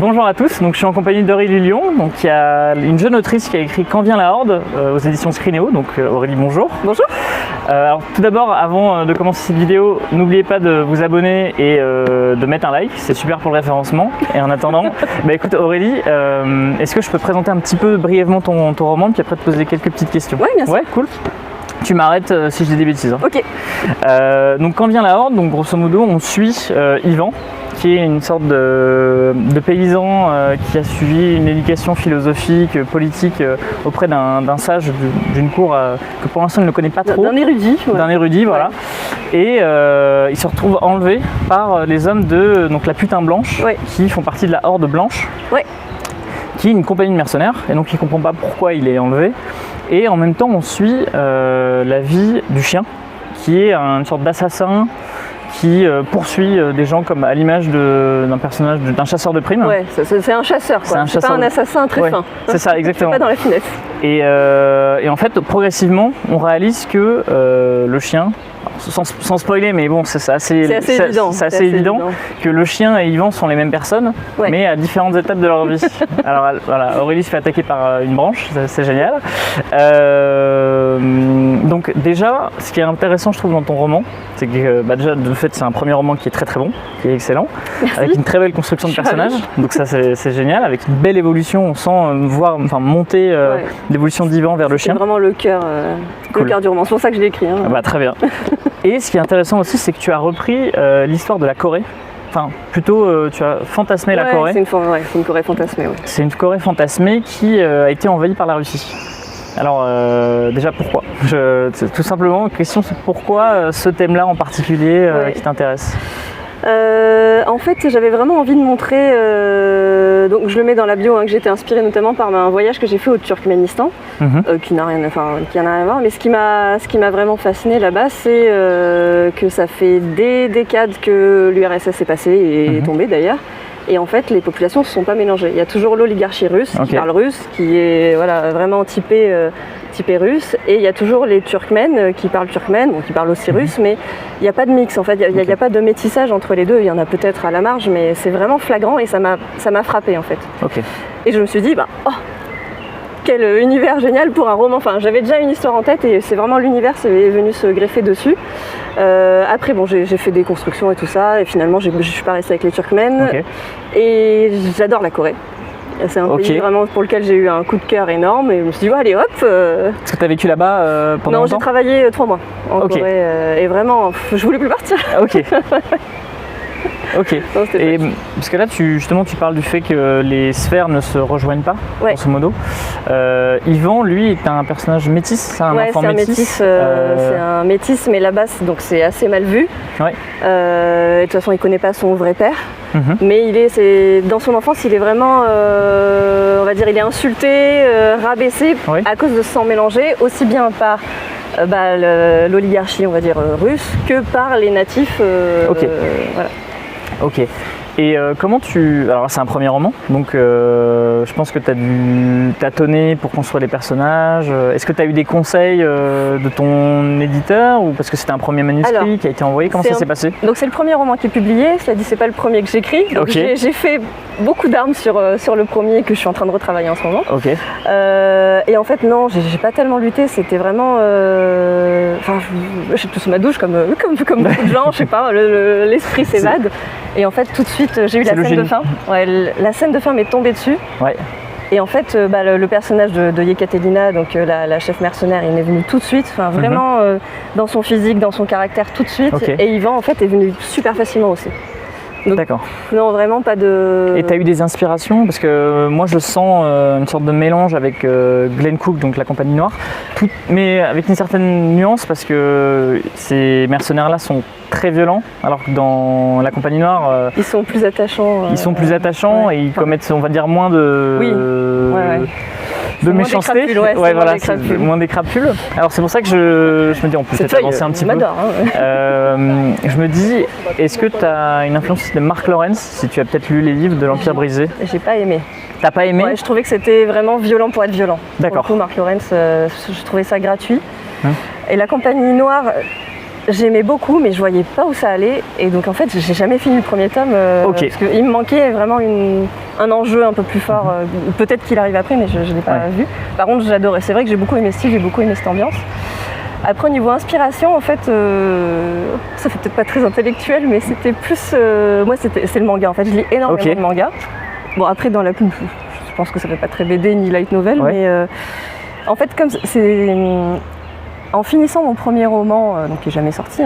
Bonjour à tous, donc je suis en compagnie d'Aurélie Lyon, donc il y a une jeune autrice qui a écrit Quand vient la Horde aux éditions Scrinéo, donc Aurélie bonjour. Bonjour. Alors tout d'abord, avant de commencer cette vidéo, n'oubliez pas de vous abonner et de mettre un like, c'est super pour le référencement. Et en attendant, écoute Aurélie, est-ce que je peux te présenter un petit peu brièvement ton roman, puis après te poser quelques petites questions? Oui, bien sûr. Ouais, cool. Tu m'arrêtes si je dis des bêtises. Hein. Ok. Donc quand vient la Horde, donc grosso modo on suit Yvan, qui est une sorte de paysan qui a suivi une éducation philosophique, politique auprès d'un sage d'une cour que pour l'instant il ne connaît pas trop. D'un érudit. Ouais. D'un érudit, voilà. Et il se retrouve enlevé par les hommes de donc, la putain blanche, qui font partie de la Horde blanche, qui est une compagnie de mercenaires, et donc il ne comprend pas pourquoi il est enlevé. Et en même temps, on suit la vie du chien, qui est une sorte d'assassin qui poursuit des gens comme à l'image d'un personnage, d'un chasseur de primes. Ouais, c'est un chasseur, quoi. C'est pas un assassin très fin. C'est ça, exactement. Pas dans la finesse. Et en fait, progressivement, on réalise que le chien, sans spoiler, mais bon, c'est assez évident que le chien et Yvan sont les mêmes personnes, mais à différentes étapes de leur vie. Alors voilà, Aurélie se fait attaquer par une branche, c'est génial. Donc déjà, ce qui est intéressant, je trouve, dans ton roman, c'est que déjà, de fait, c'est un premier roman qui est très très bon, qui est excellent, avec une très belle construction de personnages. Donc ça, c'est génial, avec une belle évolution. On sent monter l'évolution d'Yvan vers le chien. C'est vraiment le cœur du roman. C'est pour ça que je l'ai écrit. Hein. Très bien. Et ce qui est intéressant aussi, c'est que tu as repris l'histoire de la Corée. Enfin, plutôt, tu as fantasmé la Corée. C'est une Corée fantasmée. Ouais. C'est une Corée fantasmée qui a été envahie par la Russie. Alors, déjà, pourquoi tout simplement, la question, c'est pourquoi ce thème-là en particulier qui t'intéresse? En fait, j'avais vraiment envie de montrer, donc je le mets dans la bio, que j'ai été inspirée notamment par un voyage que j'ai fait au Turkménistan, qui n'a rien à voir, mais ce qui m'a vraiment fascinée là-bas, c'est que ça fait des décades que l'URSS est passée et est tombée d'ailleurs. Et en fait, les populations ne se sont pas mélangées. Il y a toujours l'oligarchie russe qui parle russe, qui est vraiment typé russe. Et il y a toujours les Turkmènes qui parlent turkmène, qui parlent aussi russe, mais il n'y a pas de mix. En fait, il n'y a pas de métissage entre les deux. Il y en a peut-être à la marge, mais c'est vraiment flagrant et ça m'a frappée en fait. Et je me suis dit, quel univers génial pour un roman. Enfin, j'avais déjà une histoire en tête et c'est vraiment l'univers qui est venu se greffer dessus. Après, j'ai fait des constructions et tout ça, et finalement, je suis pas restée avec les Turkmènes. Et j'adore la Corée. C'est un pays vraiment pour lequel j'ai eu un coup de cœur énorme, et je me suis dit, allez hop. Est-ce que tu as vécu là-bas pendant longtemps? Non, j'ai travaillé 3 mois en Corée, et vraiment, je voulais plus partir. Non, et parce que là, tu parles du fait que les sphères ne se rejoignent pas, grosso modo. Yvan, lui, est un personnage métis, c'est un enfant métis. C'est un métis, mais là-bas, donc c'est assez mal vu. De toute façon, il connaît pas son vrai père. Mais dans son enfance, il est vraiment, on va dire, il est insulté, rabaissé à cause de se s'en mélanger, aussi bien par l'oligarchie, on va dire, russe, que par les natifs. Et comment alors c'est un premier roman, donc je pense que tu as dû tâtonner pour construire les personnages. Est-ce que tu as eu des conseils de ton éditeur, ou parce que c'était un premier manuscrit qui a été envoyé? Comment ça s'est passé? Donc c'est le premier roman qui est publié, cela dit c'est pas le premier que j'écris. J'ai fait beaucoup d'armes sur le premier que je suis en train de retravailler en ce moment. Et en fait non, j'ai pas tellement lutté, c'était vraiment... j'ai tout sous ma douche comme beaucoup de gens, je sais pas, l'esprit s'évade. Et en fait tout de suite j'ai eu la scène de fin. La scène de fin m'est tombée dessus. Et en fait le personnage de Yekaterina, donc la chef mercenaire, il est venu tout de suite, vraiment dans son physique, dans son caractère tout de suite. Et Yvan en fait est venu super facilement aussi. D'accord. Non, vraiment pas de... Et tu as eu des inspirations? Parce que moi je sens une sorte de mélange avec Glenn Cook, donc la compagnie noire, mais avec une certaine nuance, parce que ces mercenaires-là sont très violents, alors que dans la compagnie noire... ils sont plus attachants. Ils sont plus attachants et ils commettent, on va dire, moins de méchanceté, moins des crapules. Alors c'est pour ça que je me dis, on peut peut-être avancer un petit peu. Je me dis, est-ce que tu as une influence de Mark Lawrence, si tu as peut-être lu les livres de l'Empire brisé? J'ai pas aimé. T'as pas aimé? Je trouvais que c'était vraiment violent pour être violent. D'accord. Pour le coup, Mark Lawrence, je trouvais ça gratuit. Et la compagnie noire, j'aimais beaucoup, mais je voyais pas où ça allait. Et donc en fait, j'ai jamais fini le premier tome parce qu'il me manquait vraiment un enjeu un peu plus fort. Peut-être qu'il arrive après, mais je l'ai pas vu. Par contre, j'adorais. C'est vrai que j'ai beaucoup aimé ce style, j'ai beaucoup aimé cette ambiance. Après, au niveau inspiration, en fait, ça fait peut-être pas très intellectuel, mais c'était plus... moi, c'est le manga, en fait. Je lis énormément de manga. Bon, après, dans la coupe, je pense que ça fait pas très BD ni light novel, mais en fait, comme c'est... En finissant mon premier roman, donc qui n'est jamais sorti,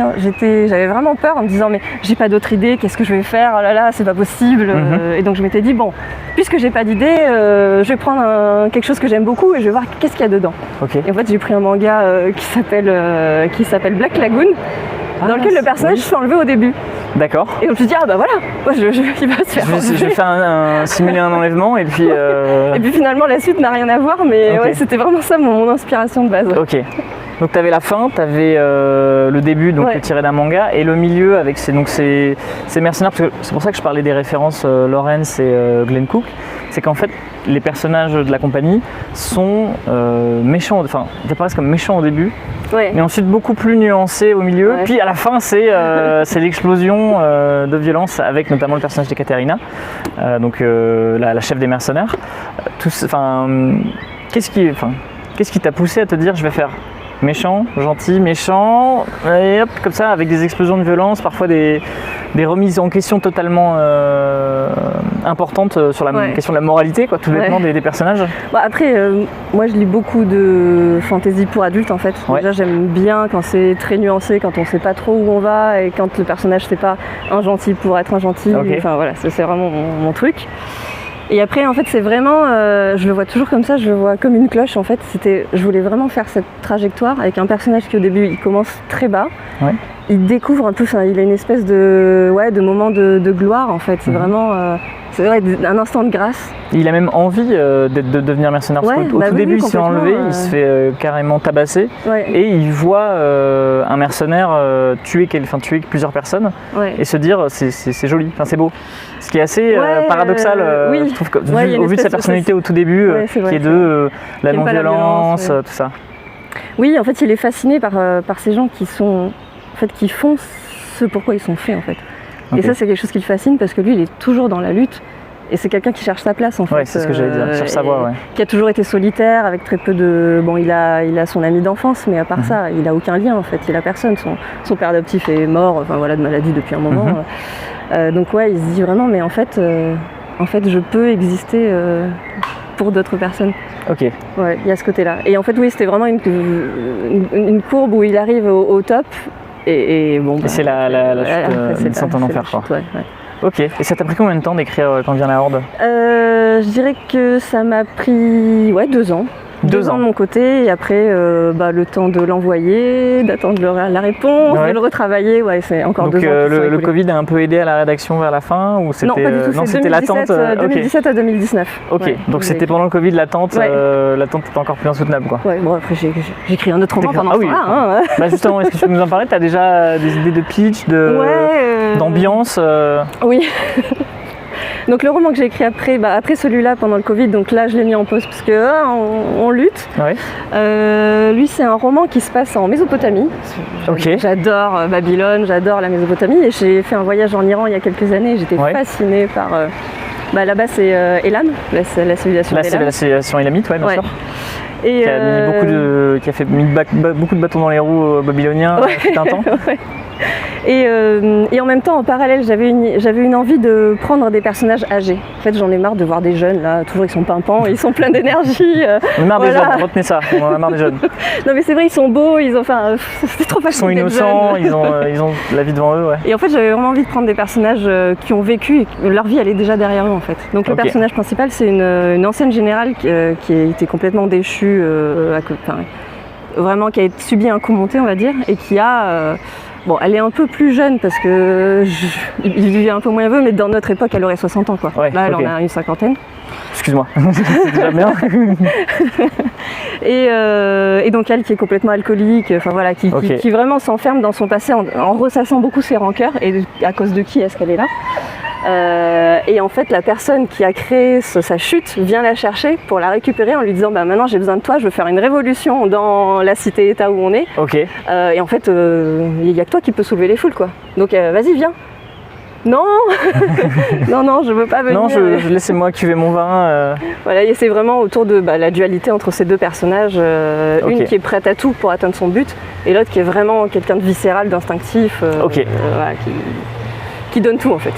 j'avais vraiment peur en me disant mais j'ai pas d'autre idée, qu'est-ce que je vais faire, oh là là, c'est pas possible. Et donc je m'étais dit bon, puisque j'ai pas d'idée, je vais prendre quelque chose que j'aime beaucoup et je vais voir qu'est-ce qu'il y a dedans. Et en fait j'ai pris un manga qui s'appelle Black Lagoon, dans lequel le personnage se fait enlever au début. D'accord. Et donc je me suis dit ah bah voilà, moi il va se faire enlever. Je vais faire simuler un enlèvement et puis... Et puis finalement la suite n'a rien à voir, mais c'était vraiment ça mon inspiration de base. Ok. Donc tu avais la fin, tu avais le début, donc tiré d'un manga, et le milieu avec ces mercenaires, parce que c'est pour ça que je parlais des références Lawrence et Glenn Cook, c'est qu'en fait les personnages de la compagnie sont méchants, enfin ils apparaissent comme méchants au début, mais ensuite beaucoup plus nuancés au milieu, puis à la fin c'est l'explosion de violence avec notamment le personnage de Katerina, donc la chef des mercenaires. Qu'est-ce qui t'a poussé à te dire je vais faire méchant, gentil, méchant, et hop, comme ça, avec des explosions de violence, parfois des remises en question totalement importantes sur la question de la moralité, quoi, tout bêtement des personnages. Bon, après, moi je lis beaucoup de fantasy pour adultes en fait. Déjà j'aime bien quand c'est très nuancé, quand on sait pas trop où on va et quand le personnage c'est pas un gentil pour être un gentil. Enfin voilà, c'est vraiment mon truc. Et après, en fait, c'est vraiment, je le vois toujours comme ça, je le vois comme une cloche. En fait, je voulais vraiment faire cette trajectoire avec un personnage qui, au début, il commence très bas. Il découvre un peu, il a une espèce de moment de gloire, en fait. C'est vraiment, un instant de grâce. Il a même envie de devenir mercenaire. Parce qu'au tout début, il se fait enlever, il se fait carrément tabasser. Et il voit un mercenaire tuer plusieurs personnes et se dire, c'est joli, c'est beau. Ce qui est assez paradoxal, je trouve, au vu de sa personnalité au tout début, qui est de la non-violence, tout ça. Oui, en fait, il est fasciné par ces gens qui font ce pourquoi ils sont faits, en fait. Et ça, c'est quelque chose qui le fascine parce que lui, il est toujours dans la lutte. Et c'est quelqu'un qui cherche sa place, en fait. Ouais, c'est ce que j'allais dire, cherche sa voie, qui a toujours été solitaire, avec très peu de... Bon, il a son ami d'enfance, mais à part ça, il n'a aucun lien, en fait. Il a personne. Son père adoptif est mort, de maladie depuis un moment. Donc il se dit vraiment, mais en fait, je peux exister pour d'autres personnes. Ok. Ouais, il y a ce côté-là. Et en fait, oui, c'était vraiment une courbe où il arrive au top. Et c'est la chute, descente en enfer, quoi. Ok. Et ça t'a pris combien de temps d'écrire Quand vient la Horde ? Je dirais que ça m'a pris 2 ans. 2 ans de mon côté, et après le temps de l'envoyer, d'attendre la réponse, de le retravailler, c'est encore donc, 2 ans. Donc le Covid a un peu aidé à la rédaction vers la fin ou c'était, non, pas du tout, c'était l'attente 2017 à 2019. Ok, donc c'était pendant le Covid, l'attente était encore plus insoutenable, quoi. Ouais, bon après j'ai écrit un autre roman pendant ce temps-là. Justement, est-ce que tu peux nous en parler ? Tu as déjà des idées de pitch, d'ambiance Oui. Donc le roman que j'ai écrit après celui-là pendant le Covid, donc là je l'ai mis en pause parce que on lutte. Lui c'est un roman qui se passe en Mésopotamie. J'adore Babylone, j'adore la Mésopotamie et j'ai fait un voyage en Iran il y a quelques années. J'étais fascinée par... là-bas c'est Elam, la civilisation Elam. C'est la civilisation élamite, bien sûr. Et qui a mis beaucoup de bâtons dans les roues babyloniens depuis un temps. Et en même temps, en parallèle, j'avais une envie de prendre des personnages âgés. En fait, j'en ai marre de voir des jeunes, là, toujours ils sont pimpants, ils sont pleins d'énergie. On a marre des jeunes, retenez ça, on en a marre des jeunes. Non mais c'est vrai, ils sont beaux, c'est trop facile. Ils sont innocents, ils ont la vie devant eux. Et en fait, j'avais vraiment envie de prendre des personnages qui ont vécu, et leur vie elle est déjà derrière eux en fait. Donc le personnage principal, c'est une ancienne générale qui a été complètement déchue, vraiment qui a subi un coup monté, on va dire, et qui a... elle est un peu plus jeune parce que il vivait un peu moins vieux, mais dans notre époque, elle aurait 60 ans, quoi. Là, elle en a une cinquantaine. Excuse-moi, c'est déjà bien. Et donc elle qui est complètement alcoolique, qui vraiment s'enferme dans son passé en ressassant beaucoup ses rancœurs et à cause de qui est-ce qu'elle est là. Et en fait, la personne qui a créé sa chute vient la chercher pour la récupérer en lui disant maintenant j'ai besoin de toi, je veux faire une révolution dans la cité-état où on est. Okay. Et en fait, il n'y a que toi qui peux soulever les foules, quoi. Donc vas-y, viens. Non, non, je veux pas venir. Non, laissez-moi cuver mon vin. Voilà, et c'est vraiment autour de la dualité entre ces deux personnages. Une qui est prête à tout pour atteindre son but, et l'autre qui est vraiment quelqu'un de viscéral, d'instinctif, voilà, qui donne tout en fait.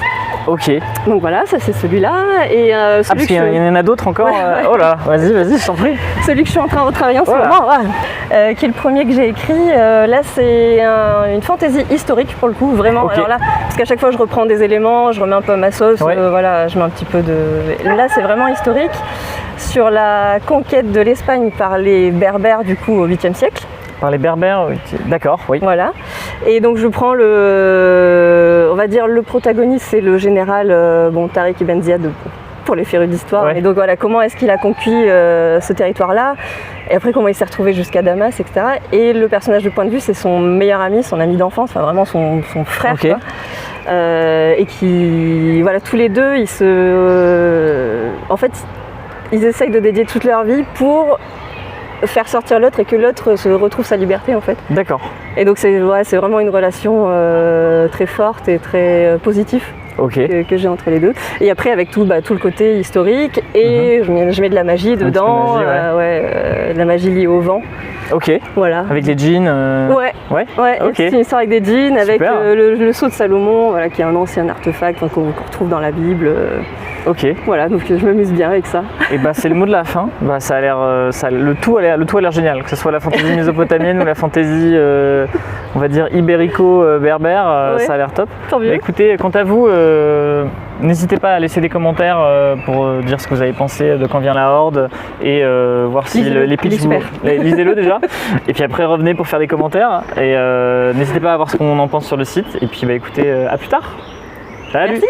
Ok. Donc voilà, ça c'est celui-là. Et parce qu'il y en a d'autres encore. Oh là, vas-y, je t'en prie. Celui que je suis en train de retravailler en ce moment, qui est le premier que j'ai écrit. Là, c'est une fantaisie historique pour le coup, vraiment. Alors là, parce qu'à chaque fois je reprends des éléments, je remets un peu à ma sauce, voilà, je mets un petit peu de. Là, c'est vraiment historique sur la conquête de l'Espagne par les Berbères du coup au 8e siècle. Par les Berbères, d'accord, oui. Voilà. Et donc je prends on va dire le protagoniste, c'est le général Tariq Ibn Ziyad pour les férus d'histoire. Ouais. Et donc voilà, comment est-ce qu'il a conquis ce territoire-là, et après comment il s'est retrouvé jusqu'à Damas, etc. Et le personnage de point de vue, c'est son meilleur ami, son ami d'enfance, enfin vraiment son frère. Okay. Et qui, voilà, tous les deux, en fait, ils essayent de dédier toute leur vie pour faire sortir l'autre et que l'autre se retrouve sa liberté en fait. D'accord. Et donc c'est vraiment une relation très forte et très positive que j'ai entre les deux. Et après avec tout le côté historique et je mets de la magie dedans, de la magie liée au vent. Ok. Voilà. Avec les djinns. Ouais. C'est une histoire avec des djinns, avec le sceau de Salomon, voilà, qui est un ancien artefact qu'on retrouve dans la Bible. Ok. Voilà, donc je m'amuse bien avec ça. Et c'est le mot de la fin. Ça a l'air, le tout a l'air génial, que ce soit la fantaisie mésopotamienne ou la fantaisie, on va dire ibérico-berbère, ça a l'air top. Écoutez, quant à vous, n'hésitez pas à laisser des commentaires pour dire ce que vous avez pensé de Quand vient la Horde et voir si les pitchs lisez-le déjà. Et puis après revenez pour faire des commentaires et n'hésitez pas à voir ce qu'on en pense sur le site. Et puis écoutez, à plus tard. Salut. Merci.